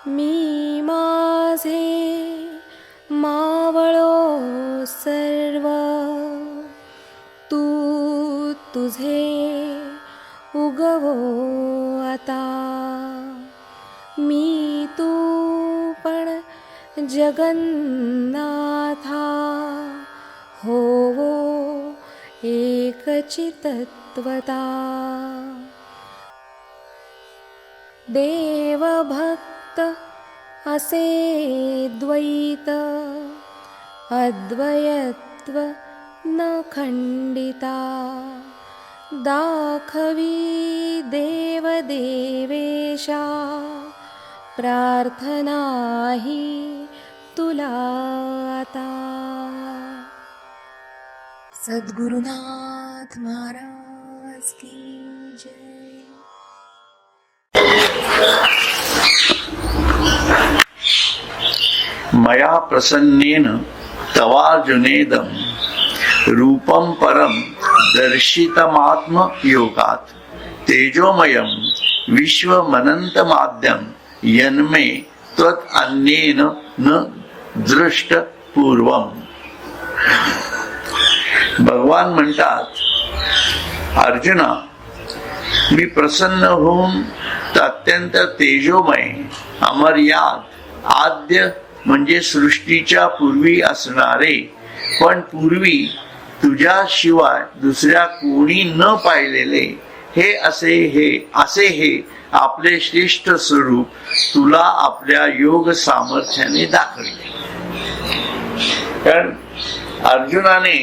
मी माझे मावळो सर्व, तू तुझे उगवो आता. मी तू पण जगन्नाथा, होवो एकचितत्वता. देवभक्त असे द्वैत, अद्वयत्व न खंडिता. दाखवी देवदेवेशा, प्रार्थना ही तुला आता. सद्गुरुनाथ महाराज की जय. मया प्रसन्नेन तवार्जुनेदं रूपं परं दर्शितमात्म योगात्. तेजोमयं विश्वमनन्तमाद्यं यन्मे त्वत् अन्येन न दृष्टपूर्वम्. भगवान म्हणतात, अर्जुना, मी प्रसन्न होऊन अत्यंत तेजोमय, अमर्याद, आद्य म्हणजे सृष्टीच्या पूर्वी असणारे, पण पूर्वी तुझ्याशिवाय दुसऱ्या कोणी न पाहिलेले असे हे आपले श्रेष्ठ स्वरूप तुला आपल्या योग सामर्थ्याने दाखविले. कारण अर्जुनाने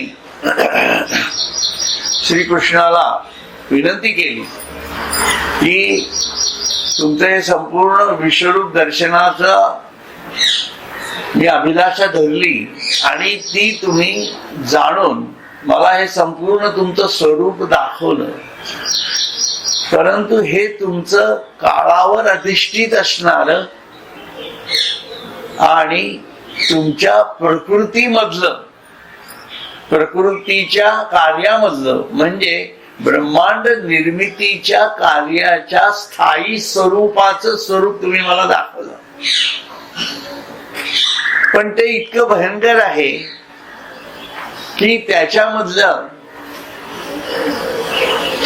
श्रीकृष्णाला विनंती केली की तुमचं हे संपूर्ण विश्वरूप दर्शनाचं मी अभिलाषा धरली आणि ती तुम्ही जाणून मला हे संपूर्ण तुमचं स्वरूप दाखवलं, परंतु हे तुमचं काळावर अधिष्ठित असणार आणि तुमच्या प्रकृतीच्या कार्यामधलं म्हणजे ब्रह्मांड निर्मितीच्या कार्याच्या स्थायी स्वरूपाचं स्वरूप तुम्ही मला दाखवलं. पण ते इतकं भयंकर आहे की त्याच्यामधलं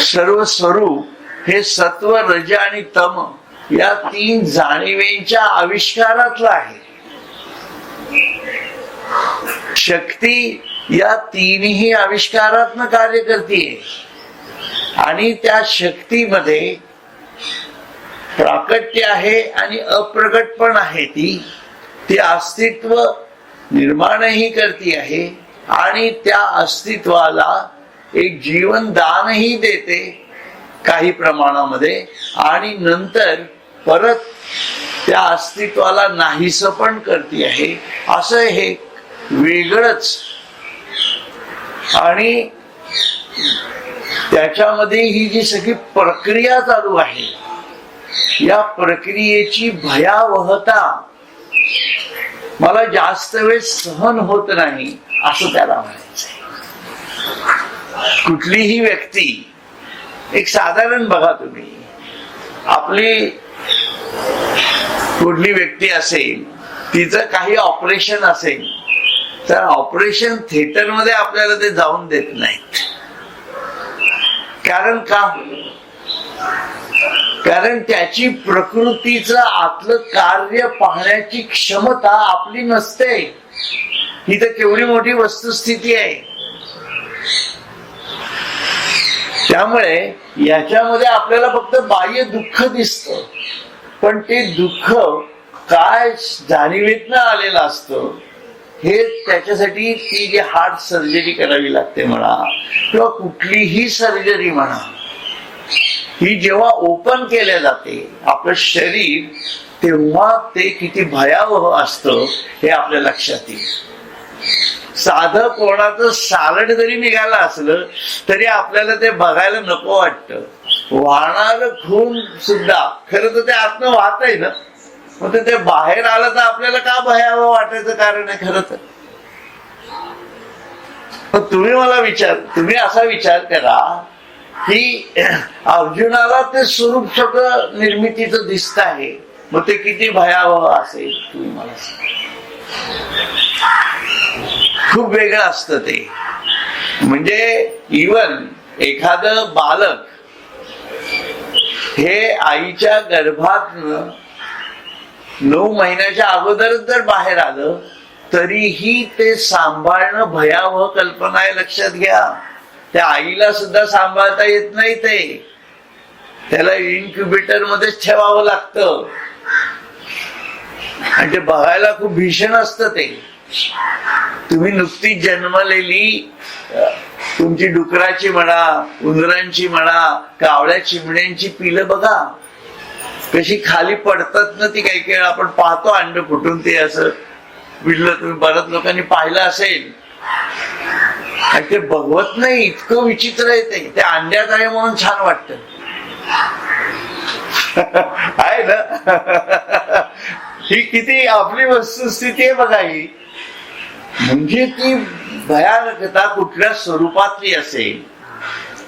सर्व स्वरूप हे सत्व, रज आणि तम या तीन जाणीवेच्या आविष्कारातलं आहे. शक्ती या तीनही आविष्कारातनं कार्य करते आणि त्या शक्तीमध्ये प्राकट्य आहे आणि अप्रकट पण आहे. ती अस्तित्व निर्माणही करते आहे आणि त्या अस्तित्वाला एक जीवन दानही देते काही प्रमाणामध्ये, आणि नंतर परत त्या अस्तित्वाला नाहीस पण करते आहे. असं हे वेगळंच, आणि त्याच्यामध्ये ही जी सगळी प्रक्रिया चालू आहे, या प्रक्रियेची भयावहता मला जास्त वेळ सहन होत नाही असं त्याला म्हणायचंय. कुठलीही व्यक्ती, एक साधारण बघा तुम्ही, आपली कुठली व्यक्ती असेल, तिचं काही ऑपरेशन असेल तर ऑपरेशन थिएटर मध्ये आपल्याला ते जाऊन देत नाहीत. कारण का? कारण त्याची प्रकृतीचं आतलं कार्य पाहण्याची क्षमता आपली नसते. ही तर केवढी मोठी वस्तुस्थिती आहे. त्यामुळे याच्यामध्ये आपल्याला फक्त बाह्य दुःख दिसतं, पण ते दुःख काय जाणीवेतनं आलेलं असतं हे त्याच्यासाठी ती जी हार्ट सर्जरी करावी लागते म्हणा किंवा कुठलीही सर्जरी म्हणा, ही जेव्हा ओपन केल्या जाते आपलं शरीर, तेव्हा ते किती भयावह असतं हे आपल्या लक्षात येईल. साधं कोणाचं सालड जरी निघालं असलं तरी आपल्याला ते बघायला नको वाटतं. वाहणार खून सुद्धा खरं तर ते आतनं वाहत आहे ना, मग ते बाहेर आलं तर आपल्याला का भयावह वाटायचं कारण आहे खरं तर. तुम्ही असा विचार करा की अर्जुनाला ते स्वरूप सगळं निर्मितीचं दिसत आहे, मग ते किती भयावह असेल तुम्ही मला सांगा. खूप वेगळं असतं ते. म्हणजे इवन एखादं बालक हे आईच्या गर्भात 9 महिन्याच्या अगोदरच जर बाहेर आलं तरीही ते सांभाळणं भयावह कल्पना आहे, लक्षात घ्या. त्या आईला सुद्धा सांभाळता येत नाही, ते त्याला इन्क्युबेटर मध्येच ठेवावं लागतं आणि ते बघायला खूप भीषण असतं ते. तुम्ही नुकतीच जन्मलेली तुमची डुकराची म्हणा, उंदरांची म्हणा, कावळ्या चिमण्यांची पिलं बघा कशी खाली पडतात ना. ती काही काही आपण पाहतो अंड फुटून ते असं विडलं, तुम्ही बऱ्याच लोकांनी पाहिलं असेल. आणि ते बघवत नाही, इतकं विचित्र आहे ते. त्या अंड्यात आहे म्हणून छान वाटत आहे ना. ही किती आपली वस्तुस्थिती आहे बघा ही. म्हणजे ती भयानकता कुठल्या स्वरूपातली असेल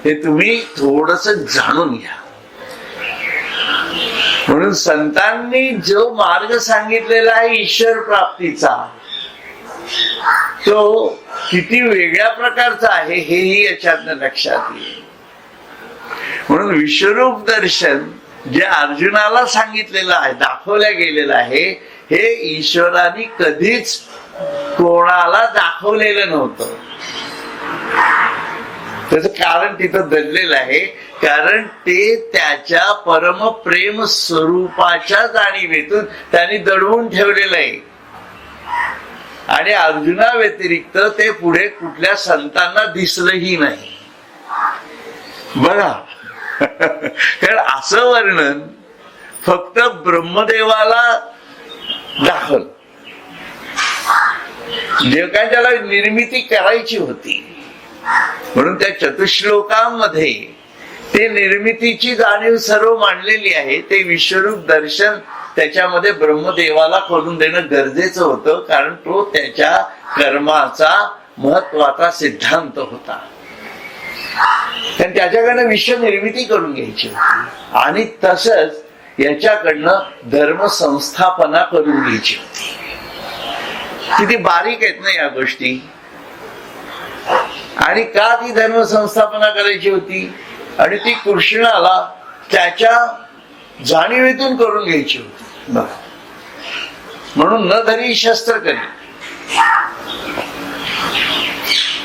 हे तुम्ही थोडस जाणून घ्या. म्हणून संतांनी जो मार्ग सांगितलेला आहे ईश्वर प्राप्तीचा, तो किती वेगळ्या प्रकारचा आहे हेही याच्यातनं लक्षात येईल. म्हणून विश्वरूप दर्शन जे अर्जुनाला सांगितलेलं आहे, दाखवल्या गेलेलं आहे, हे ईश्वराने कधीच कोणाला दाखवलेलं नव्हतं. त्याचं कारण तिथं दडलेलं आहे. कारण ते त्याच्या परमप्रेम स्वरूपाच्या जाणीवेतून त्यांनी दडवून ठेवलेलं आहे. आणि अर्जुना व्यतिरिक्त ते पुढे कुठल्या संतांना दिसलंही नाही बघा. कारण असं वर्णन फक्त ब्रह्मदेवाला दाखल, जे काय त्याला निर्मिती करायची होती. म्हणून त्या चतुश्लोकांमध्ये ते निर्मितीची जाणीव सर्व मांडलेली आहे. ते विश्वरूप दर्शन त्याच्यामध्ये ब्रह्मदेवाला करून देणं गरजेचं होतं, कारण तो त्याच्या कर्माचा महत्वाचा सिद्धांत होता. कारण त्याच्याकडनं विश्व निर्मिती करून घ्यायची होती आणि तसंच याच्याकडनं धर्म संस्थापना करून घ्यायची होती. किती बारीक आहेत ना या गोष्टी. आणि का ती धर्म संस्थापना करायची होती? आणि ती कृष्णाला त्याच्या जाणीवेतून करून घ्यायची होती. म्हणून न धरी शस्त्र करी,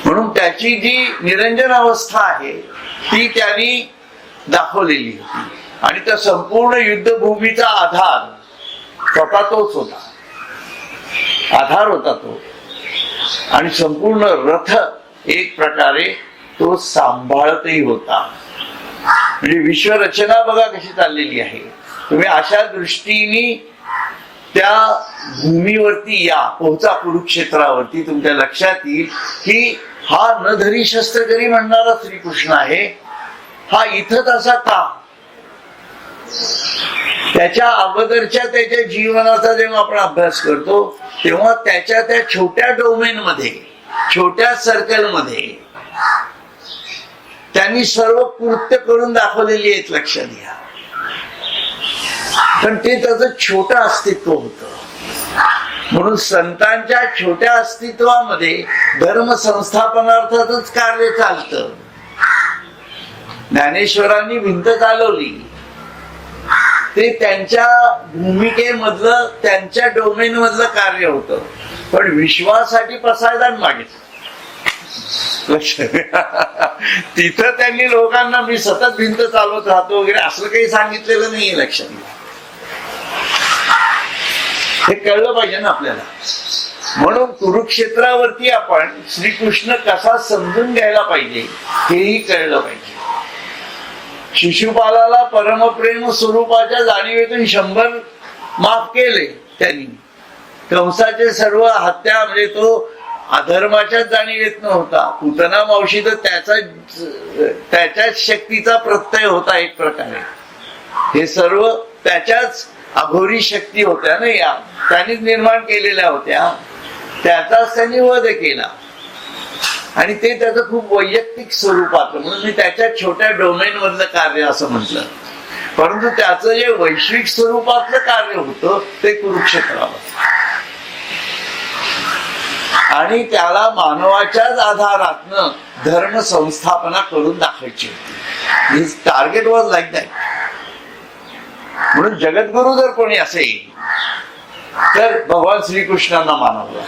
म्हणून त्याची जी निरंजन अवस्था आहे ती त्यांनी दाखवलेली होती. आणि त्या संपूर्ण युद्धभूमीचा आधार स्वतः तोच होता, आधार होता तो. आणि संपूर्ण रथ एक प्रकारे तो सांभाळतही होता. म्हणजे विश्वरचना बघा कशी चाललेली आहे. तुम्ही अशा दृष्टीने त्या भूमीवरती या पोहोचा, कुरुक्षेत्रावरती तुमच्या लक्षात येईल की हा न धरी शस्त्र करी म्हणणारा श्रीकृष्ण आहे. हा इथं तसा का? त्याच्या अगोदरच्या त्याच्या जीवनाचा जेव्हा आपण अभ्यास करतो तेव्हा त्याच्या त्या छोट्या डोमेन मध्ये, छोट्या सर्कल मध्ये त्यांनी सर्व कृत्य करून दाखवलेली आहेत, लक्षात घ्या. पण ते त्याचं छोटं अस्तित्व होतं. म्हणून संतांच्या छोट्या अस्तित्वामध्ये धर्म संस्थापनार्थातच कार्य चालतं. ज्ञानेश्वरांनी भिंत चालवली, ते त्यांच्या भूमिकेमधलं, त्यांच्या डोमेन मधलं कार्य होतं. पण विश्वासाठी पसायदान मागितलं. तिथं त्यांनी लोकांना मी सतत भिंत चालवत राहतो वगैरे असं काही सांगितलेलं नाहीये, लक्षात घ्या. हे कळलं पाहिजे ना आपल्याला. म्हणून कुरुक्षेत्रावरती आपण श्रीकृष्ण कसा समजून घ्यायला पाहिजे हेही कळलं पाहिजे. शिशुपालाला परमप्रेम स्वरूपाच्या जाणीवेतून 100 माफ केले त्यांनी. कंसाचे सर्व हत्या, म्हणजे तो अधर्माच्याच जाणीवेत नव्हता. पूतना मावशी तर त्याच्याच शक्तीचा प्रत्यय होता एक प्रकारे. हे सर्व त्याच्याच अघोरी शक्ती होत्या ना, या त्यांनीच निर्माण केलेल्या होत्या. त्याचाच त्यांनी वध केला. आणि ते त्याचं खूप वैयक्तिक स्वरूपात, म्हणून मी त्याच्या छोट्या डोमेन मधलं कार्य असं म्हटलं. परंतु त्याचं जे वैश्विक स्वरूपातलं कार्य होतं ते कुरुक्षेत्रावर, आणि त्याला मानवाच्याच आधारातनं धर्म संस्थापना करून दाखवायची होती. His target was like that. म्हणून जगद्गुरु जर कोणी असेल तर भगवान श्रीकृष्णांना मानावं.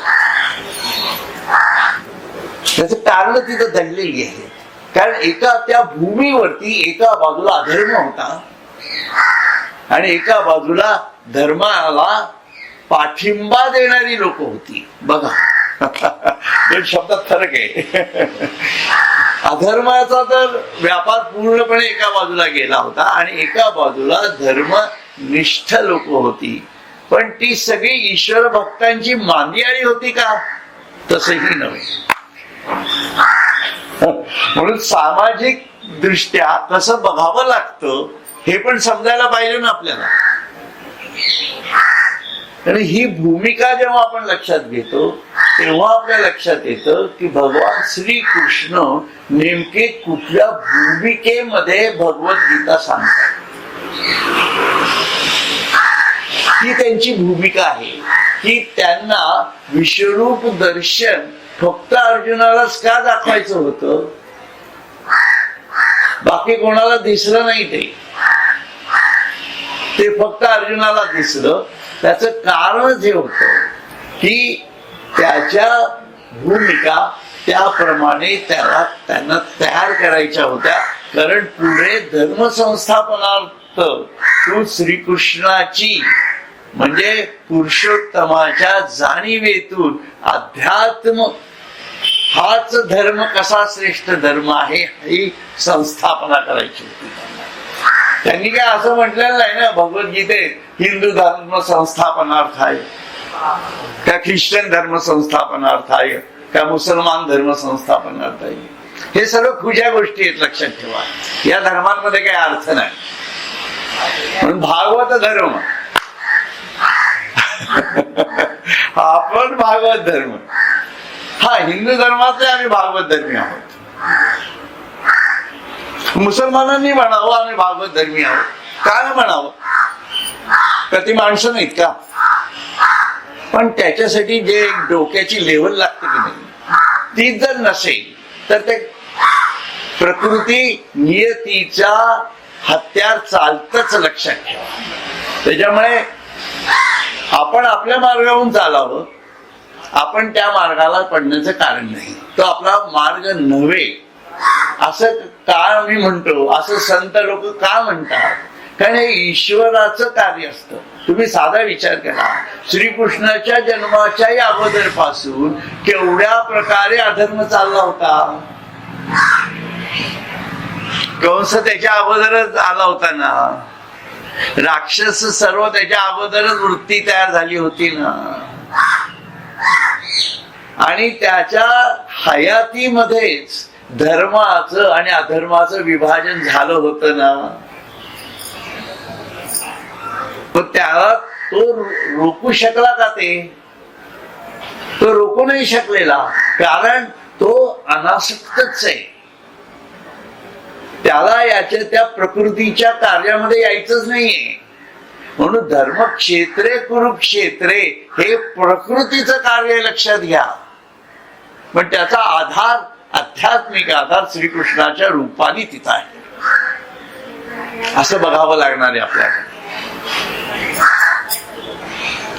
त्याचं कारण तिथं दडलेली आहे. कारण एका त्या भूमीवरती एका बाजूला अधर्म होता आणि एका बाजूला धर्माला पाठिंबा देणारी लोक होती. बघा, दोन शब्दात फरक आहे. अधर्माचा तर व्यापार पूर्णपणे एका बाजूला गेला होता आणि एका बाजूला धर्मनिष्ठ लोक होती. पण ती सगळी ईश्वर भक्तांची मांदियाळी होती का? तसंही नव्हे. म्हणून सामाजिक दृष्ट्या कसं बघावं लागतं हे पण समजायला पाहिजे ना आपल्याला. आणि ही भूमिका जेव्हा आपण लक्षात घेतो तेव्हा आपल्या लक्षात येतं की भगवान श्रीकृष्ण नेमके कुठल्या भूमिकेमध्ये भगवद्गीता सांगतात. ही त्यांची भूमिका आहे की त्यांना विश्वरूप दर्शन फक्त अर्जुनालाच का दाखवायचं होतं? बाकी कोणाला दिसलं नाही. ते फक्त अर्जुनाला दिसलं. त्याचं कारण जे होतं की त्याच्या भूमिका त्याप्रमाणे त्यांना तयार करायच्या होत्या. कारण पुढे धर्मसंस्थापनार्थ तू श्रीकृष्णाची म्हणजे पुरुषोत्तमाच्या जाणीवेतून अध्यात्म हाच धर्म कसा श्रेष्ठ धर्म आहे ही संस्थापना करायची होती. त्यांनी काय असं म्हटलेलं नाही ना भगवद्गीतेत हिंदू धर्म संस्थापनार्थ आहे का ख्रिश्चन धर्म संस्थापनार्थ आहे का मुसलमान धर्म संस्थापनार्थ आहे. हे सर्व खुज्या गोष्टी आहेत, लक्षात ठेवा. या धर्मांमध्ये काही अर्थ नाही. म्हणून भागवत धर्म आपण भागवत धर्म, हा हिंदू धर्माचे आम्ही भागवत धर्मी आहोत. मुसलमानांनी म्हणावं आम्ही भागवत धर्मी आहोत. काय म्हणावं? का ती माणसं नाहीत का? पण त्याच्यासाठी जे एक डोक्याची लेवल लागते की नाही ती जर नसेल तर ते प्रकृती नियतीचा हत्यार चालतच, लक्षात ठेवा. त्याच्यामुळे आपण आपल्या मार्गावरून चालावं. आपण त्या मार्गाला पडण्याचं कारण नाही. तो आपला मार्ग नव्हे असं का मी म्हणतो, असं संत लोक का म्हणतात? कारण हे ईश्वराचं कार्य असतं. तुम्ही साधा विचार करा, श्रीकृष्णाच्या जन्माच्याही अगोदर पासून केवढ्या प्रकारे अधर्म चालला होता. कंस त्याच्या अगोदरच आला होता ना. राक्षस सर्व त्याच्या अगोदरच वृत्ती तयार झाली होती ना. आणि त्याच्या हयातीमध्येच धर्माचं आणि अधर्माचं विभाजन झालं होतं ना. पण त्याला तो रोखू शकला का? तो रोखू नाही शकलेला, कारण तो अनासक्तच आहे. त्याला याच्या त्या प्रकृतीच्या कार्यामध्ये यायचंच नाहीये. म्हणून धर्मक्षेत्रे कुरुक्षेत्रे हे प्रकृतीचं कार्य लक्षात घ्या. पण त्याचा आधार, आध्यात्मिक आधार श्रीकृष्णाच्या रूपाने तिथं आहे. असं बघावं लागणार आहे आपल्याला.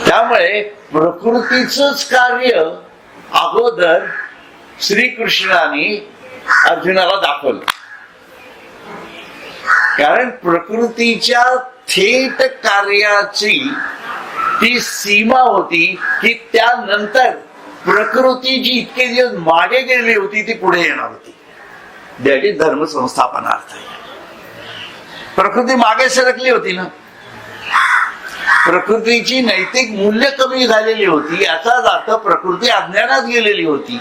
त्यामुळे प्रकृतीचंच कार्य अगोदर श्रीकृष्णाने अर्जुनाला दाखवलं. कारण प्रकृतीच्या थेट कार्याची ती सीमा होती की त्यानंतर प्रकृती जी इतके दिवस मागे गेली होती ती पुढे येणार होती. दॅट इज धर्म संस्थापनार्थ. प्रकृती मागे सरकली होती ना. प्रकृतीची नैतिक मूल्य कमी झालेली होती. याचाच अर्थ प्रकृती अज्ञानात गेलेली होती.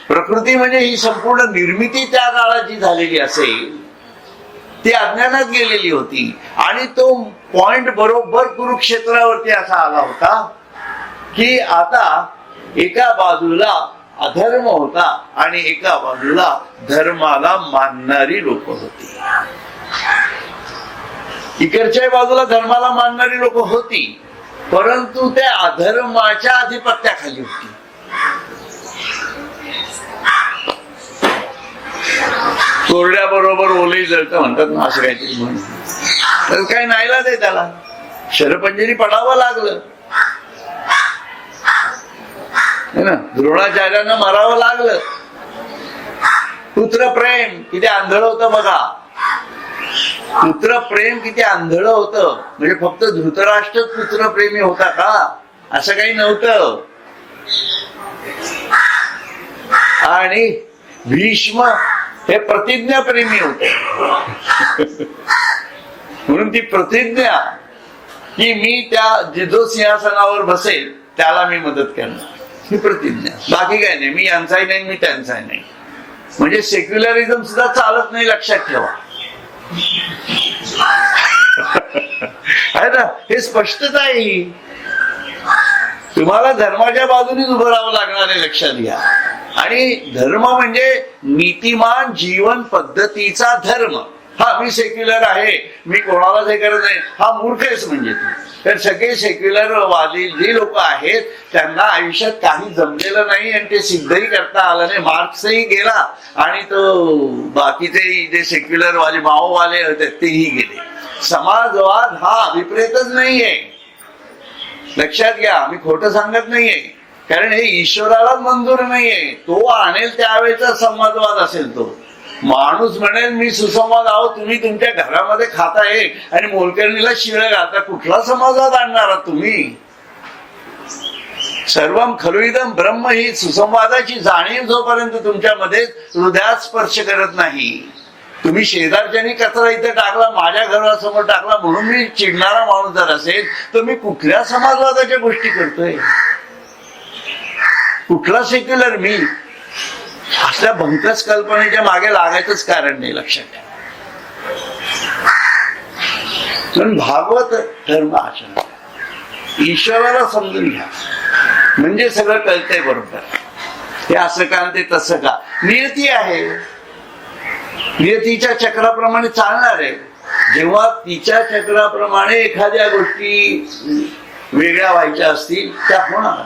प्रकृती म्हणजे ही संपूर्ण निर्मिती त्या काळाची झालेली असेल ती अज्ञानात गेलेली होती. आणि तो पॉइंट बरोबर कुरुक्षेत्रावरती असा आला होता की आता एका बाजूला अधर्म होता आणि एका बाजूला धर्माला मानणारी लोक होती. इकडच्या बाजूला धर्माला मानणारी लोक होती, परंतु त्या अधर्माच्या आधिपत्याखाली होती. कोरड्या बरोबर ओले जळतं म्हणतात ना, असं काहीतरी म्हणून. तर काही नाईलाज आहे त्याला, शरपंजरी पडावं लागलं ना, द्रोणाचार्यांना मरावं लागलं. पुत्र प्रेम किती आंधळ होतं बघा, पुत्र प्रेम किती आंधळ होतं. म्हणजे फक्त धृतराष्ट्र पुत्र प्रेमी होता का, असं काही नव्हतं. आणि भीष्म हे प्रतिज्ञा प्रेमी होते. म्हणून ती प्रतिज्ञा की मी त्या जो सिंहासनावर बसेल त्याला मी मदत करणार, ही प्रतिज्ञा. बाकी काय नाही, मी यांचाही नाही, मी त्यांचाही नाही. म्हणजे सेक्युलरिझम सुद्धा चालत नाही, लक्षात ठेवा. आहे ना, हे स्पष्टता आहे ही. तुम्हाला धर्माच्या बाजूनेच उभं राहावं लागणार आहे, लक्षात घ्या. आणि धर्म म्हणजे नीतिमान जीवन पद्धतीचा धर्म. हा, मी सेक्युलर आहे, मी कोणालाच हे करत नाही, हा मूर्खच म्हणजे तू. तर सगळे सेक्युलर वादी जे लोक आहेत त्यांना आयुष्यात काही जमलेलं नाही आणि ते सिद्धही करता आलं नाही. मार्क्सही गेला आणि तो बाकीचे जे सेक्युलर वाले माओवाले होते तेही गेले. समाजवाद हा अभिप्रेतच नाहीये, लक्षात घ्या. मी खोटं सांगत नाहीये, कारण हे ईश्वरालाच मंजूर नाहीये. तो आणेल त्यावेळेचा समाजवाद असेल तो. माणूस म्हणेल मी सुसंवाद आहो, तुम्ही तुमच्या घरामध्ये खाताय आणि मोलकरणीला शिळे घालता, कुठला समाजवाद आणणार तुम्ही? सर्वम खलुइदम ब्रह्म ही सुसंवादाची जाणीव जोपर्यंत तुमच्यामध्ये हृदयात स्पर्श करत नाही. तुम्ही शेजारच्यानी कचरा इथे टाकला, माझ्या घरासमोर टाकला म्हणून मी चिडणारा माणूस जर असेल तर मी कुठल्या समाजवादाच्या गोष्टी करतोय? कुठला सेक्युलर मी? असल्या भंकस कल्पनेच्या मागे लागायचंच कारण नाही, लक्षात ठेवा. पण भागवत धर्म आचरण, ईश्वराला समजून घ्या म्हणजे सगळं कळतंय बरोबर. हे असं का ते तसं का, नियती आहे, नियतीच्या चक्राप्रमाणे चालणार आहे. जेव्हा तिच्या चक्राप्रमाणे एखाद्या गोष्टी वेगळ्या व्हायच्या असतील त्या होणार.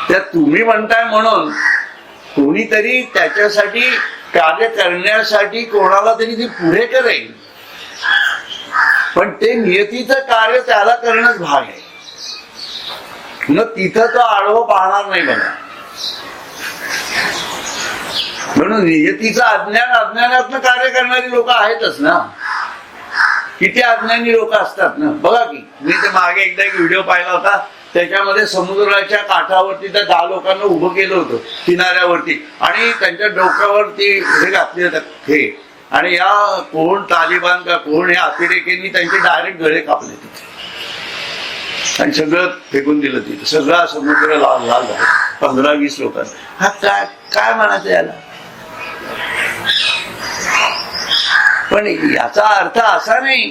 त्या तुम्ही म्हणताय म्हणून कोणीतरी त्याच्यासाठी कार्य करण्यासाठी कोणाला तरी ती पुढे करेल, पण ते नियतीचं कार्य त्याला करणंच भाग आहे. मग तिथं तो आडवं पाहणार नाही बघा. म्हणून नियतीचं अज्ञान, अज्ञानातनं कार्य करणारी लोक आहेतच ना. किती अज्ञानी लोक असतात ना, बघा की. मी तर मागे एकदा एक व्हिडिओ पाहिला होता, त्याच्यामध्ये समुद्राच्या काठावरती त्या 10 लोकांना उभं केलं होतं किनाऱ्यावरती आणि त्यांच्या डोक्यावरती हे घातले जातात हे, आणि या कोण तालिबान का कोण या अतिरेक्यांनी त्यांचे डायरेक्ट गळे कापले तिथे आणि सगळं फेकून दिलं तिथे. सगळा समुद्र लाल लाल झाला 15-20 लोकांना. हा काय काय म्हणायचं याला? पण याचा अर्थ असा नाही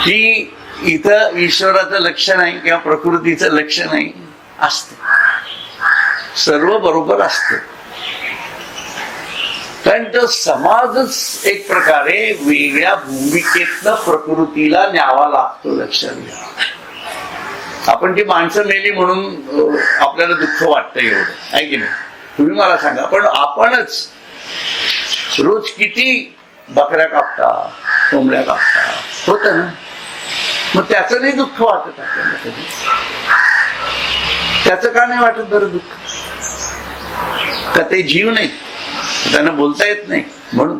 की इथं ईश्वराचं लक्ष नाही किंवा प्रकृतीचं लक्ष नाही. असत, सर्व बरोबर असत, कारण तो समाजच एक प्रकारे वेगळ्या भूमिकेतनं प्रकृतीला न्यावा लागतो. लक्षात घ्या. आपण ती माणसं मेली म्हणून आपल्याला दुःख वाटतं एवढं आहे की नाही? तुम्ही मला सांगा, पण आपणच रोज किती बकऱ्या कापता, कोंबड्या कापता, होत ना? मग त्याचं नाही दुःख वाटत आपल्याला कधी? त्याचं का नाही वाटत बरं दुःख? का ते जीव नाही, त्यांना बोलता येत नाही म्हणून?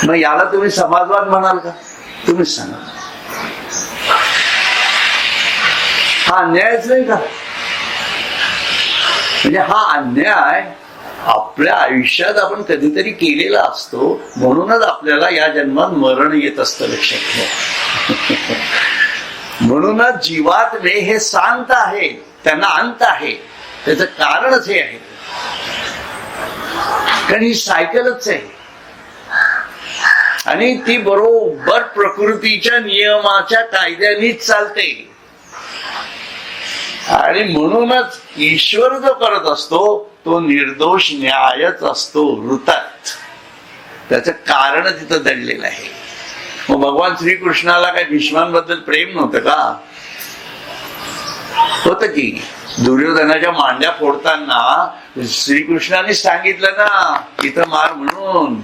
मग याला तुम्ही समाजवाद म्हणाल का? तुम्हीच सांगा. हा अन्यायच नाही का? म्हणजे हा अन्याय आपल्या आयुष्यात आपण कधीतरी केलेला असतो, म्हणूनच आपल्याला या जन्मात मरण येत असतं. लक्षात ठेवा. म्हणूनच जीवात्मे हे शांत आहे, त्यांना अंत आहे. त्याचं कारणच हे आहे, कारण ही सायकलच आहे आणि ती बरोबर प्रकृतीच्या नियमाच्या कायद्यानेच चालते. आणि म्हणूनच ईश्वर जो करत असतो तो निर्दोष न्यायच असतो. वृतात त्याचं कारण तिथं दडलेलं आहे. मग भगवान श्रीकृष्णाला काही भीष्मांबद्दल प्रेम नव्हतं का? होत की. दुर्योधनाच्या मांड्या फोडताना श्रीकृष्णाने सांगितलं ना इथं मार म्हणून.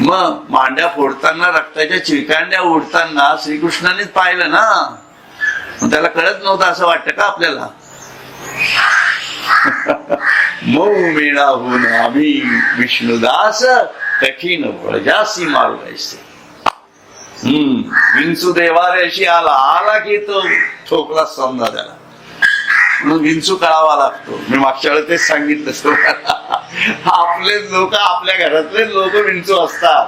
मग मांड्या फोडताना रक्ताच्या चिळकांड्या उडताना श्रीकृष्णानेच पाहिलं ना. मग त्याला कळत नव्हतं असं वाटतं का आपल्याला? मऊ मेळा होऊन आम्ही विष्णुदास कठीण प्रजासी मार्गायचे. विंचू देवाऱ्याशी आला की तो ठोकला समजा त्याला. म्हणून विंचू कळावा लागतो. मी मागच्या वेळेस तेच सांगितलं. आपले लोक, आपल्या घरातले लोक विंचू असतात.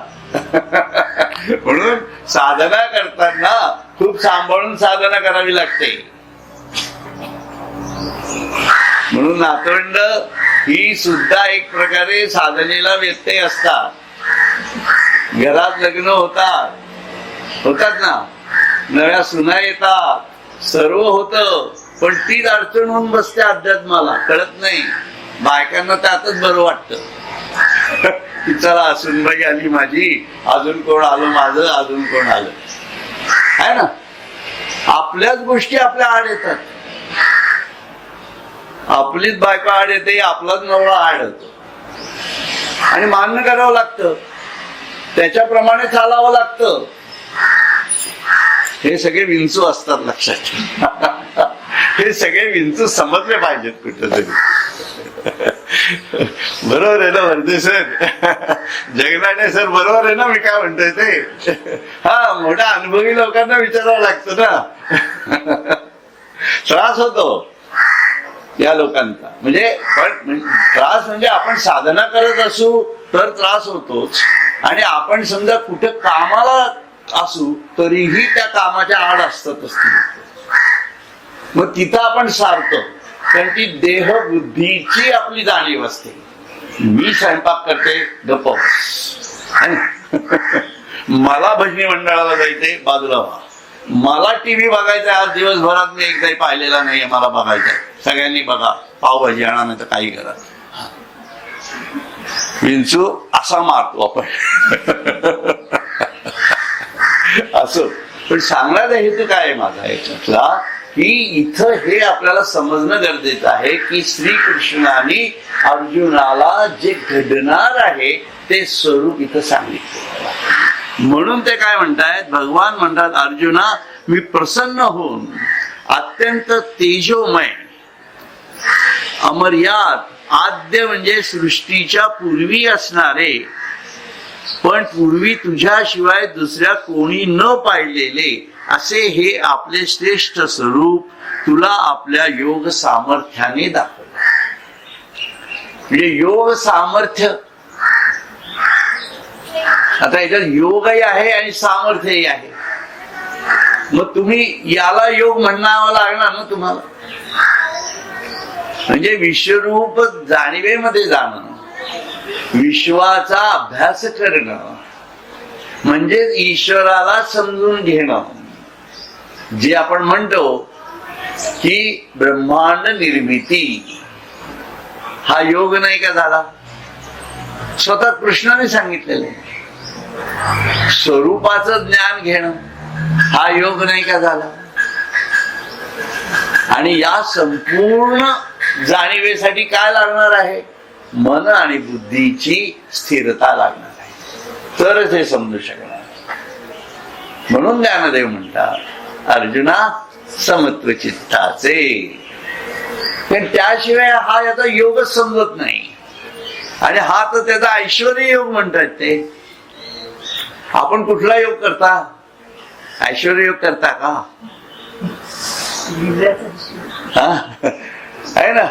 म्हणून साधना करताना खूप सांभाळून साधना करावी लागते. म्हणून नातवंड ही सुद्धा एक प्रकारे साधनेला व्यत्यय असतात. घरात लग्न होतात ना, नव्या सुना येतात, सर्व होतं, पण तीच अडचण होऊन बसते अध्यात्माला. कळत नाही. बायकांना त्यातच बरं वाटतं की चला सुनबाई आली माझी, अजून कोण आलं माझं, अजून कोण आलं, आहे ना. आपल्याच गोष्टी आपल्या आड येतात. आपलीच बायको आड येते, आपलाच नवरा आड येतो आणि मान्य करावं लागतं, त्याच्याप्रमाणे चालावं लागतं. हे सगळे विंचू असतात, लक्षात. हे सगळे विंचू समजले पाहिजेत कुठेतरी. बरोबर आहे ना वर्धे सर? जगनाने सर बरोबर आहे ना मी काय म्हणतोय ते? हा, मोठ्या अनुभवी लोकांना विचारावं लागतं ना. त्रास होतो या लोकांचा. म्हणजे पण त्रास म्हणजे आपण साधना करत असू तर त्रास होतोच, आणि आपण समजा कुठे कामाला असू तरीही त्या कामाच्या आड असतातच. मग तिथं आपण सारतो, कारण ती देह बुद्धीची आपली जाणीव असते. मी स्वयंपाक करते गप्प, मला भजनी मंडळाला जायचंय बाजूला व्हा, मला टीव्ही बघायचा आज दिवसभरात मी एकदाही पाहिलेला नाहीये, मला बघायचंय. सगळ्यांनी बघा, पावभाजी आणा नाही तर काही करा. विंचू असा मारतो आपण. असो, पण सांगण्याचा हेतू काय आहे माझा याच्यातला, की इथं हे आपल्याला समजणं गरजेचं आहे की श्रीकृष्णाने अर्जुनाला जे घडणार आहे ते स्वरूप इथं सांगितलं. म्हणून ते काय म्हणतायत, भगवान म्हणतात अर्जुना मी प्रसन्न होऊन अत्यंत तेजोमय अमर्याद आद्य म्हणजे सृष्टीच्या पूर्वी असणारे, पण पूर्वी तुझ्याशिवाय दुसऱ्या कोणी न पाहिलेले असे हे आपले श्रेष्ठ स्वरूप तुला आपल्या योग सामर्थ्याने दाखवले. म्हणजे योग सामर्थ्य, आता याच्यात योगही आहे आणि सामर्थ्यही आहे. मग तुम्ही याला योग म्हणावं लागणार ना तुम्हाला. म्हणजे विश्वरूप जाणीवेमध्ये जाणं, विश्वाचा अभ्यास करणं, म्हणजे ईश्वराला समजून घेणं. जे आपण म्हणतो की ब्रह्मांड निर्मिती हा योग नाही का झाला? स्वतः कृष्णाने सांगितलेले. स्वरूपाचं ज्ञान घेणं हा योग नाही का झाला? आणि या संपूर्ण जाणीवेसाठी काय लागणार आहे? मन आणि बुद्धीची स्थिरता लागणार आहे, तरच हे समजू शकणार. म्हणून ज्ञानदेव म्हणतात अर्जुना समत्व चित्ताचे. पण त्याशिवाय हा याचा योगच समजत नाही. आणि हा तर त्याचा ऐश्वर्य योग म्हणतात. ते आपण कुठला योग करता? ऐश्वर्य योग करता का? आहे ना.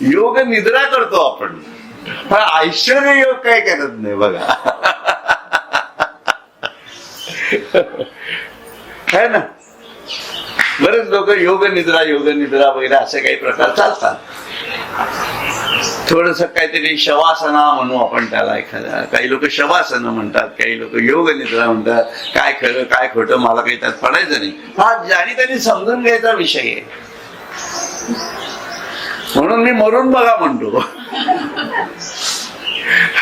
योग निद्रा करतो आपण, पण ऐश्वर्य योग काय करत नाही बघा. है ना. बरेच लोक योग निद्रा वगैरे असे काही प्रकार चालतात. थोडस काहीतरी शवासना म्हणू आपण त्याला एखाद्या. काही लोक शवासना म्हणतात, काही लोक योग निद्रा म्हणतात. काय खरं काय खोटं मला काही त्यात पडायचं नाही. हा ज्याने त्यांनी समजून घ्यायचा विषय आहे. म्हणून मी मरून बघा म्हणतो.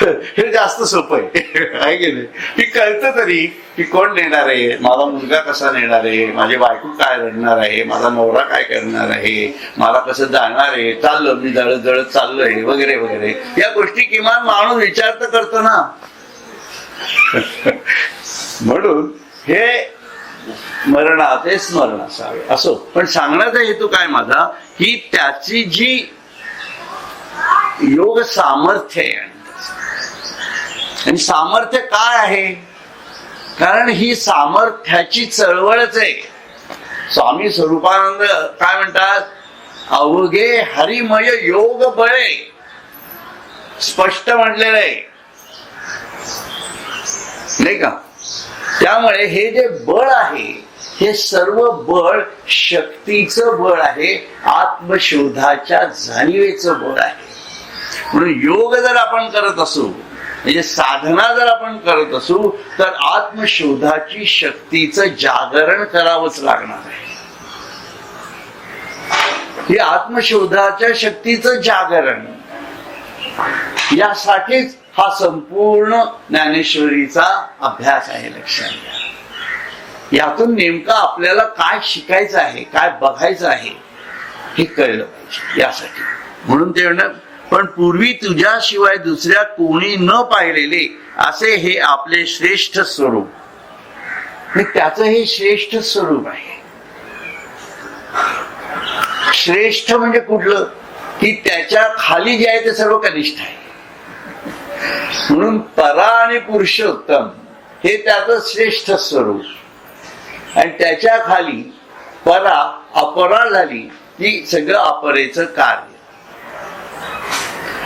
हे जास्त सोपं आहे की नाही? की कळतं तरी की कोण नेणार आहे, माझा मुलगा कसा नेणार आहे, माझी बायको काय रडणार आहे, माझा नवरा काय करणार आहे, मला कसं जाणार आहे, चाललं मी जळत जळत चाललोय वगैरे वगैरे. या गोष्टी किमान माणूस विचार तर करतो ना. म्हणून हे मरणाचे स्मरण असावे. असो, पण सांगण्याचा हेतू काय माझा, की त्याची जी योग सामर्थ्य आहे, आणि सामर्थ्य काय आहे, कारण ही सामर्थ्याची चळवळच आहे. स्वामी स्वरूपानंद काय म्हणतात, अवघे हरिमय योग बळे, स्पष्ट म्हटलेलं आहे नाही का. त्यामुळे हे जे बळ आहे, हे सर्व बळ शक्तीचं बळ आहे, आत्मशोधाच्या जाणीवेचं बळ आहे. म्हणून योग जर आपण करत असू, म्हणजे साधना जर आपण करत असू, तर आत्मशोधाची शक्तीचं जागरण करावंच लागणार आहे. हे आत्मशोधाच्या शक्तीचं जागरण, यासाठीच हा संपूर्ण ज्ञानेश्वरीचा अभ्यास आहे. लक्षात घ्या, यातून नेमकं आपल्याला काय शिकायचं आहे, काय बघायचं आहे, हे कळलं पाहिजे. यासाठी म्हणून ते म्हणणं, पण पूर्वी तुझ्याशिवाय दुसऱ्या कोणी न पाहिलेले असे हे आपले श्रेष्ठ स्वरूप. त्याचं हे श्रेष्ठ स्वरूप आहे. श्रेष्ठ म्हणजे कुठलं, की त्याच्या खाली जे आहे ते सर्व कनिष्ठ आहे. म्हणून परा आणि पुरुषोत्तम हे त्याचं श्रेष्ठ स्वरूप, आणि त्याच्या खाली परा अपरा झाली की सगळं अपरेचं कार्य.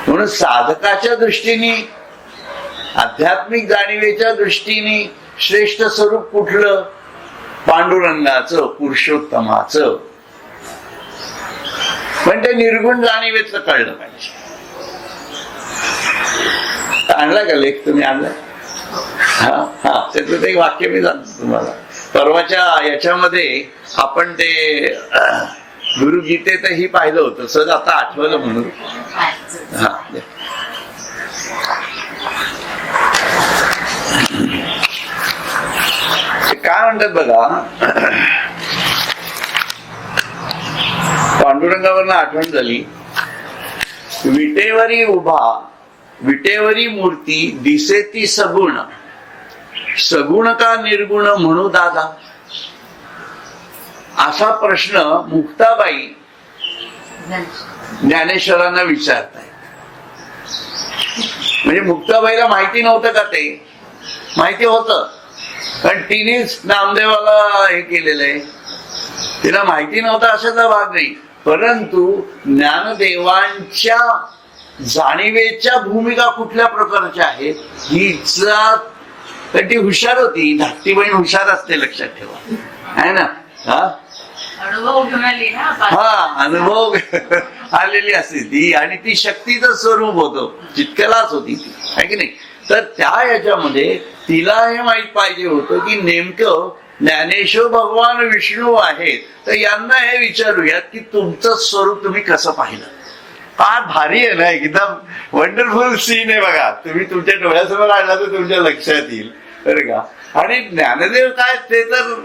म्हणून साधकाच्या दृष्टीने, आध्यात्मिक जाणीवेच्या दृष्टीने श्रेष्ठ स्वरूप कुठलं, पांडुरंगाचं, पुरुषोत्तमाचं. पण ते निर्गुण जाणीवेचं कळलं पाहिजे. आणला का लेख तुम्ही, आणला? हा हा, त्याचं एक वाक्य मी सांगतो तुम्हाला. परवाच्या याच्यामध्ये आपण ते गुरुगीतेतही पाहिलं होतं, सहज आता आठवलं म्हणून. हा, काय म्हणतात बघा, पांडुरंगावरनं आठवण झाली. विटेवरी उभा, विटेवरी मूर्ती दिसे ती सगुण, सगुण का निर्गुण म्हणू दादा, असा प्रश्न मुक्ताबाई ज्ञानेश्वरांना विचारताय. म्हणजे मुक्ताबाईला माहिती नव्हतं का? ते माहिती होतं, कारण तिनेच नामदेवाला हे केलेलं आहे. तिला माहिती नव्हतं अशाचा भाग नाही, परंतु ज्ञानदेवांच्या जाणीवेच्या भूमिका कुठल्या प्रकारच्या आहेत हिचा, तर ती हुशार होती. धाकटी बहीण हुशार असते, लक्षात ठेवा, आहे ना. हा, अनुभव आलेली असते ती, आणि ती शक्तीचं स्वरूप होतं, जितक्यालाच होती ती, आहे की नाही. तर त्या याच्यामध्ये तिला हे माहित पाहिजे होतं की नेमकं ज्ञानेश्वर भगवान विष्णू आहेत, तर यांना हे विचारूयात की तुमचं स्वरूप तुम्ही कसं पाहिलं. फार भारी आहे ना, एकदम वंडरफुल सीन आहे बघा. तुम्ही तुमच्या डोळ्यासमोर आणला तर तुमच्या लक्षात येईल बरं का. आणि ज्ञानदेव काय, ते तर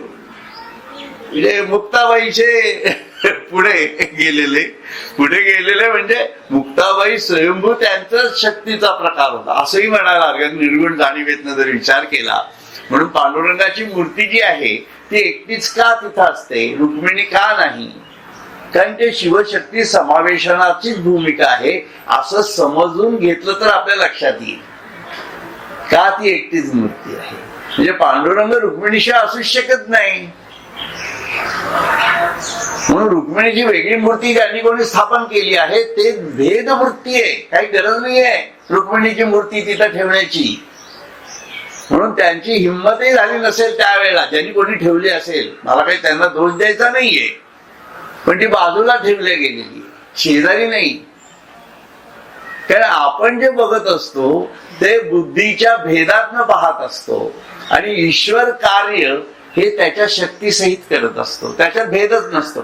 म्हणजे मुक्ताबाईचे पुढे गेलेले म्हणजे मुक्ताबाई स्वयंभू त्यांचाच शक्तीचा प्रकार होता असंही म्हणायला हरकत. निर्गुण जाणीवेतनं जर विचार केला, म्हणून पांडुरंगाची मूर्ती जी आहे ती एकटीच का तिथं असते, रुक्मिणी का नाही, कारण ते शिवशक्ती समावेशनाचीच भूमिका आहे असं समजून घेतलं तर आपल्या लक्षात येईल का ती एकटीच मूर्ती आहे. म्हणजे पांडुरंग रुक्मिणीशिवाय असूच शकत नाही. म्हणून रुक्मिणीची वेगळी मूर्ती ज्यांनी कोणी स्थापन केली आहे ते भेदवृत्ती आहे, काही गरज नाही आहे रुक्मिणीची मूर्ती तिथं ठेवण्याची. म्हणून त्यांची हिंमतही झाली नसेल त्यावेळेला, ज्यांनी कोणी ठेवली असेल, मला काही त्यांना दोष द्यायचा नाहीये, पण ती बाजूला ठेवली गेलेली, शेजारी नाही. कारण आपण जे बघत असतो ते बुद्धीच्या भेदातनं पाहत असतो, आणि ईश्वर कार्य हे त्याच्या शक्तीसहित करत असतो, त्याच्यात भेदच नसतो.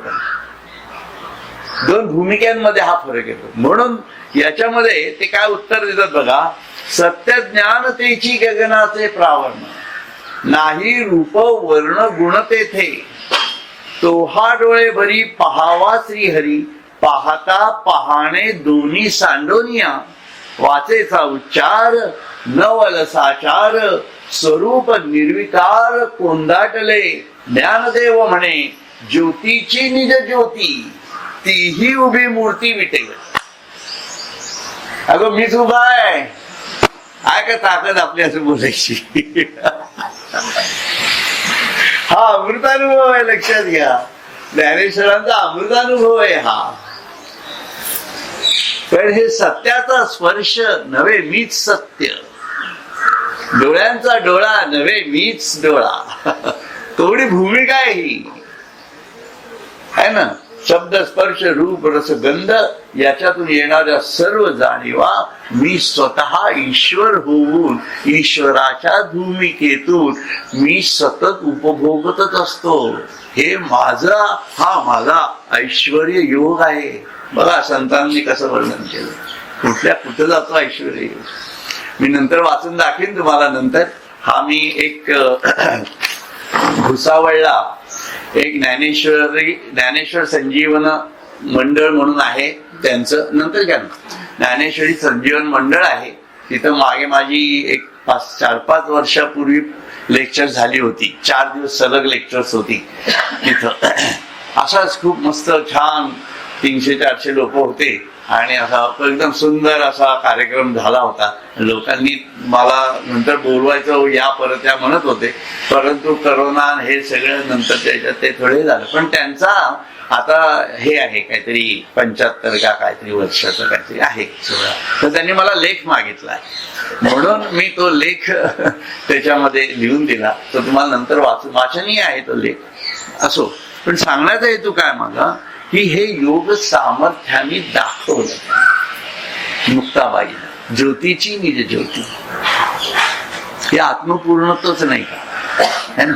दोन भूमिकांमध्ये हा फरक येतो. म्हणून याच्यामध्ये ते काय उत्तर देतात बघा, सत्य ज्ञानतेची गगनाचे प्रावरण, नाही रूप वर्ण गुण तेथे, तोहा डोळे भरी पहावा श्रीहरी, पाहता पाहणे दोन्ही सांडोनिया, वाचेचा उच्चार नवलसाचार, स्वरूप निर्विकार कोंदाटले, ज्ञानदेव म्हणे ज्योतीची निज ज्योती, तीही उभी मूर्ती विटेल. अगं मीच उभा आहे का ताकद आपली असं बोलायची. हा अमृतानुभव आहे, लक्षात घ्या. ज्ञानेश्वरांचा अमृतानुभव आहे हा. पण हे सत्याचा स्पर्श नव्हे मीच सत्य, डोळ्यांचा डोळा नव्हे मीच डोळा, थोडी भूमिका आहे ही, है ना. शब्द स्पर्श रूप रस गंध याच्यातून येणाऱ्या सर्व जाणीवा मी स्वतः ईश्वर होऊन ईश्वराच्या भूमिकेतून मी सतत उपभोगतच असतो. हे माझा ऐश्वर्य योग आहे. बघा संतांनी कसं वर्णन केलं, कुठं जातो ऐश्वर्य योग. मी नंतर वाचून दाखवीन तुम्हाला. नंतर हा मी एक भुसावळला एक ज्ञानेश्वर संजीवन मंडळ म्हणून आहे त्यांचं, नंतर घ्या ज्ञानेश्वरी संजीवन मंडळ आहे. तिथं मागे माझी एक 4-5 वर्षापूर्वी लेक्चर झाली होती. 4 दिवस सलग लेक्चर्स होती तिथं. असाच खूप मस्त छान 300-400 लोक होते आणि असा एकदम सुंदर असा कार्यक्रम झाला होता. लोकांनी मला नंतर बोलवायचं या परत या म्हणत होते, परंतु करोना हे सगळं नंतर त्याच्यात ते थोडे झालं. पण त्यांचा आता हे आहे काहीतरी 75 का काहीतरी वर्षाचं काहीतरी आहे सोहळा. तर त्यांनी मला लेख मागितलाय म्हणून मी तो लेख त्याच्यामध्ये लिहून दिला. तो तुम्हाला नंतर वाचनीय आहे तो लेख. असो, पण सांगण्याचा हेतू काय माझा की हे योग सामर्थ्याने दाखवलं मुक्ताबाईला, ज्योतीची निज ज्योती. ही आत्मपूर्णत्वच नाही का, है ना.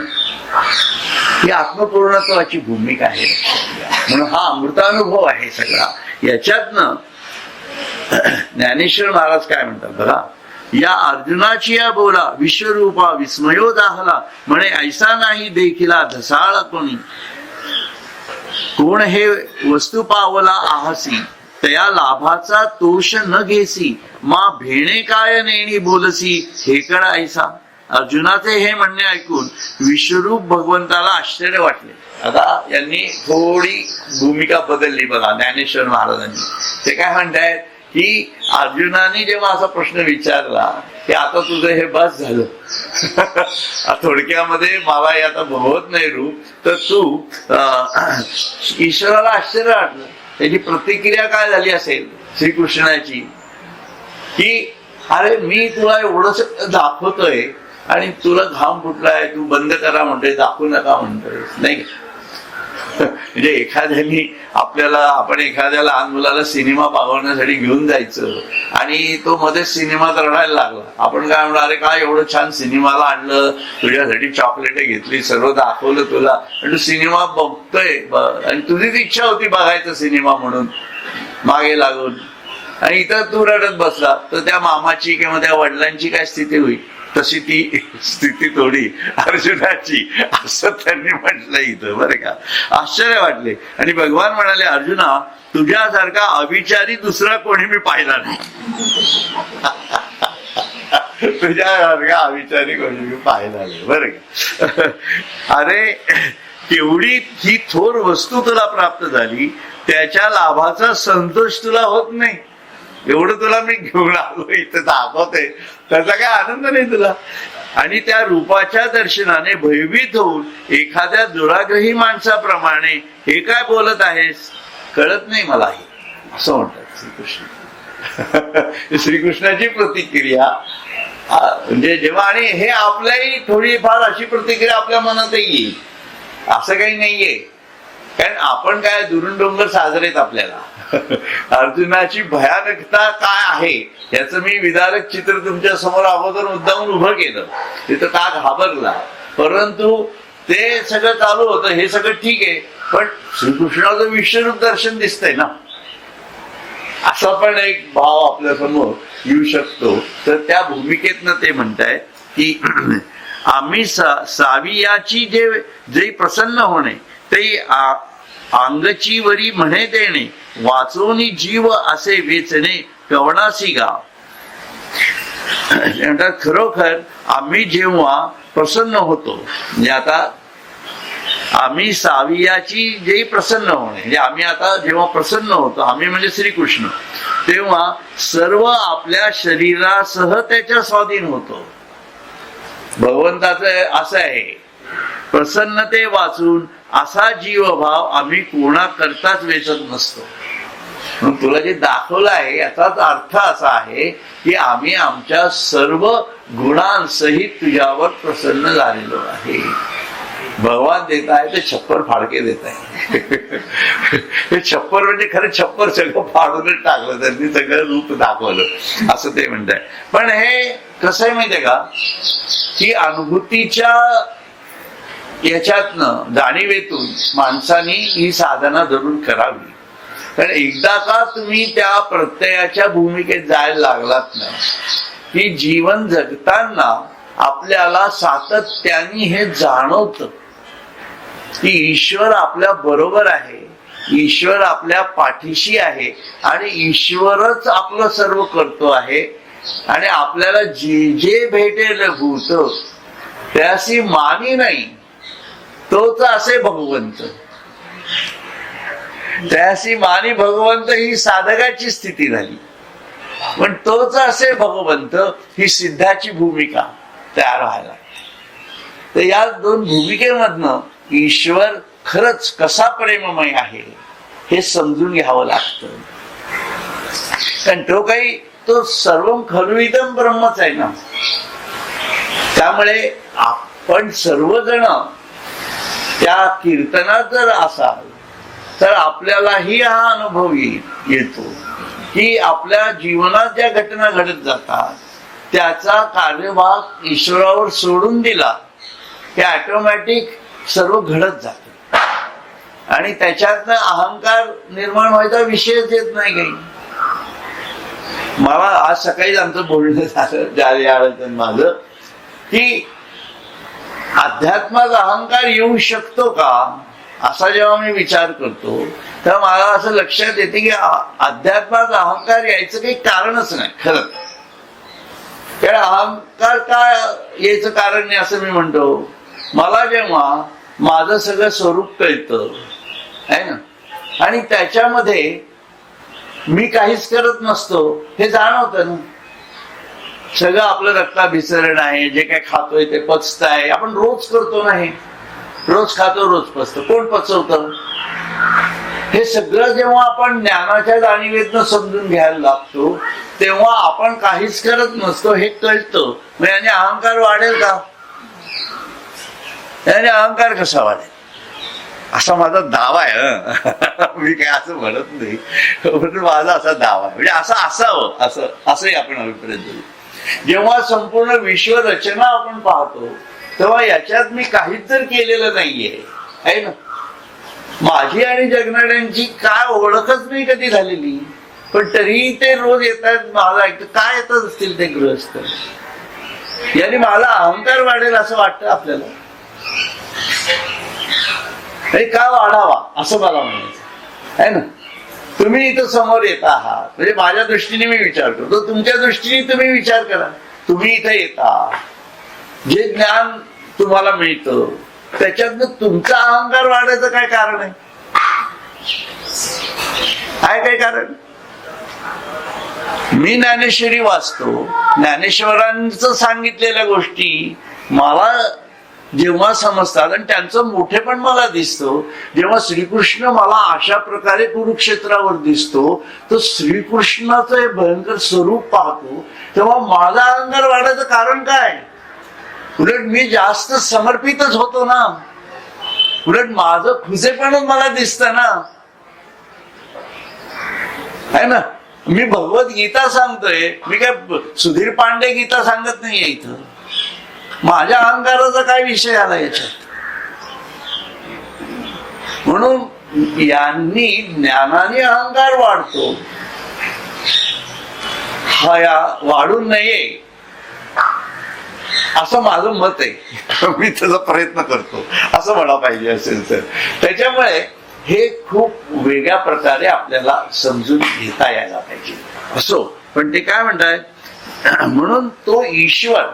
ही आत्मपूर्णत्वाची भूमिका आहे. म्हणून हा अमृतानुभव आहे सगळा. याच्यातनं ज्ञानेश्वर महाराज काय म्हणतात बघा, या अर्जुनाची या बोला विश्वरूपा विस्मयो दाहला, म्हणे ऐसा नाही देखिला धसाळ कोणी, कोण हे वस्तू पावला आहासी, तया लाभाचा तोष न घेसी, मा भेणे काय नेणी बोलसी हेकड ऐसा. अर्जुनाचे हे म्हणणे ऐकून विश्वरूप भगवंताला आश्चर्य वाटले. आता यांनी थोडी भूमिका बदलली बघा ज्ञानेश्वर महाराजांनी. ते काय म्हणतायत की अर्जुनाने जेव्हा असा प्रश्न विचारला की आता तुझं हे बस झालं, थोडक्यामध्ये मला हे आता भगवत नाही रूप, तर तू ईश्वराला आश्चर्य वाटलं. त्याची प्रतिक्रिया काय झाली असेल श्रीकृष्णाची की अरे मी तुला एवढंच दाखवतोय आणि तुला घाम फुटलाय, तू बंद करा म्हणतोय, दाखवू नका म्हणतोय. नाही म्हणजे एखाद्याने आपण एखाद्या लहान मुलाला सिनेमा पाहण्यासाठी घेऊन जायचं आणि तो मध्ये सिनेमात रडायला लागला. आपण काय म्हणणार, अरे काय एवढं छान सिनेमाला आणलं, तुझ्यासाठी चॉकलेट घेतली, सर्व दाखवलं तुला, आणि तू सिनेमा बघतोय आणि तुझीच इच्छा होती बघायचं सिनेमा म्हणून मागे लागून, आणि इथं तू रडत बसला, तर त्या मामाची किंवा त्या वडिलांची काय स्थिती होईल. तशी ती स्थिती थोडी अर्जुनाची, असं त्यांनी म्हटलं इथं. बरं का, आश्चर्य वाटले. आणि भगवान म्हणाले, अर्जुना तुझ्यासारखा अविचारी दुसरा कोणी मी पाहिला नाही. तुझ्यासारखा अविचारी कोणी मी पाहिला नाही. बरं का, अरे केवढी ही थोर वस्तू तुला प्राप्त झाली, त्याच्या लाभाचा संतोष तुला होत नाही. एवढं तुला मी घेऊन आलो इथं दाखवते, त्याचा काय आनंद नाही तुला. आणि त्या रूपाच्या दर्शनाने भयभीत होऊन एखाद्या दुराग्रही माणसाप्रमाणे हे काय बोलत आहेस, कळत नाही मला हे, असं म्हणतात श्रीकृष्ण. श्रीकृष्णाची प्रतिक्रिया म्हणजे जेव्हा, आणि हे आपल्याही थोडीफार अशी प्रतिक्रिया आपल्या मनातही येईल, असं काही नाहीये. कारण आपण काय दुरून डोंगर साजरेत आपल्याला. अर्जुनाची भयानकता काय आहे याचं मी विदारक चित्र तुमच्या समोर अगोदर मुद्दामून उभं केलं. तिथं का घाबरला, परंतु ते सगळं चालू होतं, हे सगळं ठीक आहे, पण श्रीकृष्णाचं विश्वरूप दर्शन दिसतंय ना, असा पण एक भाव आपल्या समोर येऊ शकतो. तर त्या भूमिकेतनं ते म्हणतायत की आम्ही सावियाची जे प्रसन्न होणे ते अंगची वरी म्हणे देणे वाचोनी जीव असे वेचणे कवणासी गाव. खरोखर आम्ही जेव्हा प्रसन्न होतो म्हणजे आता आम्ही सावियाची जे प्रसन्न होणे म्हणजे आम्ही आता जेव्हा प्रसन्न होतो आम्ही म्हणजे श्रीकृष्ण तेव्हा सर्व आपल्या शरीरासह त्याच्या स्वाधीन होतो. भगवंताचं असं आहे प्रसन्नते वाचून असा जीवभाव आम्ही कोणा करताच वेचत नसतो. तुला जे दाखवलं आहे याचाच अर्थ असा आहे की आम्ही आमच्या सर्व गुणांसहित तुझ्यावर प्रसन्न झालेलो आहे. भगवान देत आहे ते छप्पर फाडके देत आहे. हे छप्पर म्हणजे खरं छप्पर सगळं फाडूनच टाकलं त्यांनी सगळं रूप दाखवलं असं ते म्हणत आहे. पण हे कसं आहे माहितीये का की अनुभूतीच्या याच्यातनं जाणीवेतून माणसानी ही साधना जरूर करावी. कारण एकदा का तुम्ही त्या प्रत्ययाच्या भूमिकेत जायला लागलात ना की जीवन जगताना आपल्याला सातत्याने हे जाणवतं की ईश्वर आपल्या बरोबर आहे, ईश्वर आपल्या पाठीशी आहे आणि ईश्वरच आपलं सर्व करतो आहे आणि आपल्याला जे जे भेटेल भूत त्याशी मानी नाही तोच असे भगवंत. त्याशी मानी भगवंत ही साधकाची स्थिती झाली पण तोच असे भगवंत ही सिद्धाची भूमिका तयार व्हायला. तर या दोन भूमिकेमधनं ईश्वर खरंच कसा प्रेममय आहे हे समजून घ्यावं लागतं. कारण तो सर्व खलुइदं ब्रह्मच आहे ना. त्यामुळे आपण सर्वजण त्या कीर्तनात जर असाल तर आपल्यालाही हा अनुभव येतो की आपल्या जीवनात ज्या घटना घडत जातात त्याचा कार्यभाग ईश्वरावर सोडून दिला की ऑटोमॅटिक सर्व घडत जात आणि त्याच्यातनं अहंकार निर्माण व्हायचा विषयच येत नाही काही. मला आज सकाळी आमचं बोलणं झालं माझं की अध्यात्माचा अहंकार येऊ शकतो का असा जेव्हा मी विचार करतो तेव्हा मला असं लक्षात येते की अध्यात्माचा अहंकार यायचं काही कारणच नाही खरं. कारण अहंकार काय यायचं कारण नाही असं मी म्हणतो. मला जेव्हा माझं सगळं स्वरूप कळतं आहे ना आणि त्याच्यामध्ये मी काहीच करत नसतो हे जाणवतं ना. सगळं आपलं रक्ताभिसरण आहे, जे काय खातोय ते पचत आहे, आपण रोज करतो नाही, रोज खातो रोज पचतो, कोण पचवतं? हे सगळं जेव्हा आपण ज्ञानाच्या जाणीवेतनं समजून घ्यायला लागतो तेव्हा आपण काहीच करत नसतो हे कळतं. मग याने अहंकार वाढेल का? याने अहंकार कसा वाढेल असा माझा दावा आहे. मी काय असं म्हणत नाही पण माझा असा दावा आहे. म्हणजे असं असावं असंही आपण अभिप्राय देऊ. जेव्हा संपूर्ण विश्व रचना आपण पाहतो तेव्हा याच्यात मी काहीच जर केलेलं नाहीये आहे ना. माझी आणि जगणाऱ्यांची काय ओळखच नाही कधी झालेली पण तरीही ते रोज येतात मला ऐकतं काय येतच असतील ते गृहस्थ. याने मला अहंकार वाढेल असं वाटतं आपल्याला. का वाढावा असं मला म्हणायचं आहे ना. तुम्ही इथं समोर येत आहात म्हणजे माझ्या दृष्टीने मी विचार करतो, तुमच्या दृष्टीने तुम्ही विचार करा. तुम्ही इथं येता, जे ज्ञान तुम्हाला मिळतं त्याच्यातनं तुमचा अहंकार वाढायचं काय कारण आहे? काय कारण? मी ज्ञानेश्वरी वाचतो, ज्ञानेश्वरांचं सांगितलेल्या गोष्टी मला जेव्हा समजतात आणि त्यांचं मोठेपण मला दिसतो, जेव्हा श्रीकृष्ण मला अशा प्रकारे कुरुक्षेत्रावर दिसतो तर श्रीकृष्णाचं हे भयंकर स्वरूप पाहतो तेव्हा माझा अहंकार वाढायचं कारण काय? उलट मी जास्त समर्पितच होतो ना. उलट माझं खुसेपणच मला दिसतं ना आहे ना. मी भगवद्गीता सांगतोय, मी काय सुधीर पांडे गीता सांगत नाहीये इथं. माझ्या अहंकाराचा काय विषय आला याच्यात? म्हणून यांनी ज्ञानाने अहंकार वाढतो वाढू नये असं माझं मत आहे. मी त्याचा प्रयत्न करतो असं मला पाहिजे असेल तर. त्याच्यामुळे हे खूप वेगळ्या प्रकारे आपल्याला समजून घेता यायला पाहिजे. असो, पण ते काय म्हणतायत, म्हणून तो ईश्वर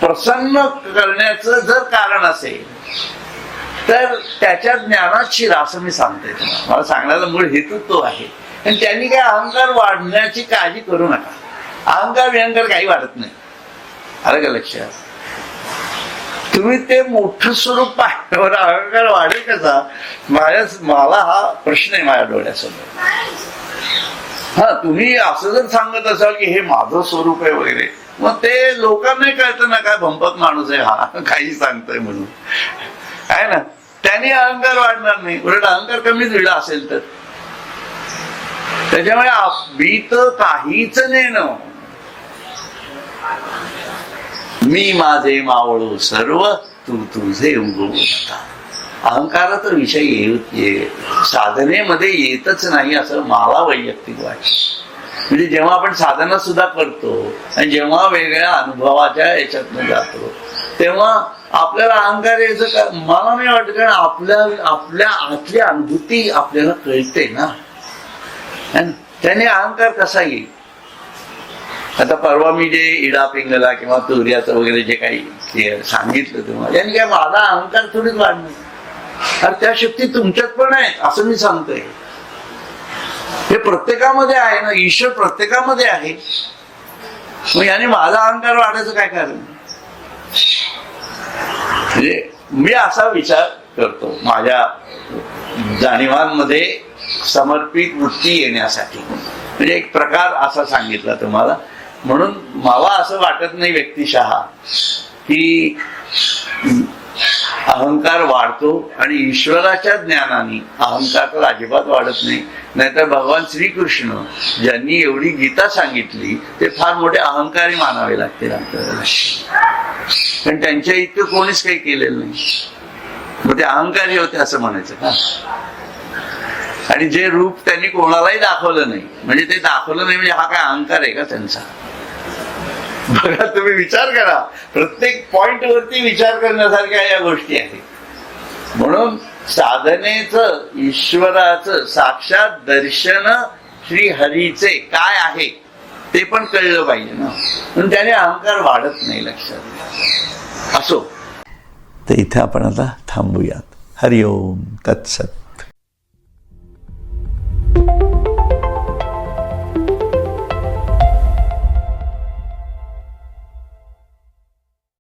प्रसन्न करण्याचं जर कारण असेल तर त्याच्या ज्ञानात शिरा, असं मी सांगते तुम्हाला. मला सांगण्याचा मूळ हेतू तो आहे. आणि त्यांनी काय अहंकार वाढण्याची काळजी करू नका. अहंकार विहंकार काही वाढत नाही. आलं का लक्षात? तुम्ही ते मोठं स्वरूप पाहिल्यावर अहंकार वाढेल कसा? मला हा प्रश्न आहे माझ्या डोळ्यासमोर. हा, तुम्ही असं जर सांगत असाल की हे माझं स्वरूप आहे वगैरे, मग ते लोकांनाही कळतं ना काय भंपक माणूस आहे हा, काही सांगतोय म्हणून, आहे ना. त्याने अहंकार वाढणार नाही, उलट अहंकार कमीच होईल असेल तर. त्याच्यामुळे मी तर काहीच नेणं, मी माझे मावळू सर्व, तू तुझे उगवता. अहंकाराचा विषय साधनेमध्ये येतच नाही असं मला वैयक्तिक वाटतं. म्हणजे जेव्हा आपण साधना सुद्धा करतो आणि जेव्हा वेगळ्या अनुभवाच्या याच्यातनं जातो तेव्हा आपल्याला अहंकार यायचं का मला नाही वाटत. कारण आपल्या आतली अनुभूती आपल्याला कळते ना. त्याने अहंकार कसा येईल? आता परवा मी जे इडा पिंगला किंवा तुर्याचं वगैरे जे काही सांगितलं तुम्हाला, त्यांनी काय माझा अहंकार थोडीच वाढणार. अरे त्या शक्ती तुमच्यात पण आहेत असं मी सांगतोय. हे प्रत्येकामध्ये आहे ना, ईश्वर प्रत्येकामध्ये आहे. मग याने माझा अहंकार वाढायचं काय कारण? म्हणजे मी असा विचार करतो माझ्या जाणीवांमध्ये समर्पित वृत्ती येण्यासाठी. म्हणजे एक प्रकार असा सांगितला तुम्हाला. म्हणून मला असं वाटत नाही व्यक्तिशः की अहंकार वाढतो आणि ईश्वराच्या ज्ञानाने अहंकार तर अजिबात वाढत नाही. नाहीतर भगवान श्रीकृष्ण ज्यांनी एवढी गीता सांगितली ते फार मोठे अहंकारी मानावे लागतील आपल्याला. पण त्यांच्या इतकं कोणीच काही केलेलं नाही. मग ते अहंकारी होते असं म्हणायचं का? आणि जे रूप त्यांनी कोणालाही दाखवलं नाही, म्हणजे ते दाखवलं नाही म्हणजे हा काय अहंकार आहे का त्यांचा? बघा, तुम्ही विचार करा. प्रत्येक पॉइंट वरती विचार करण्यासारख्या या गोष्टी आहेत. म्हणून साधनेचं, ईश्वराचं साक्षात दर्शन श्री हरीचे काय आहे ते पण कळलं पाहिजे ना. म्हणून त्याने अहंकार वाढत नाही, लक्षात. असो, तर इथे आपण आता थांबूयात. हरिओम तत्सत.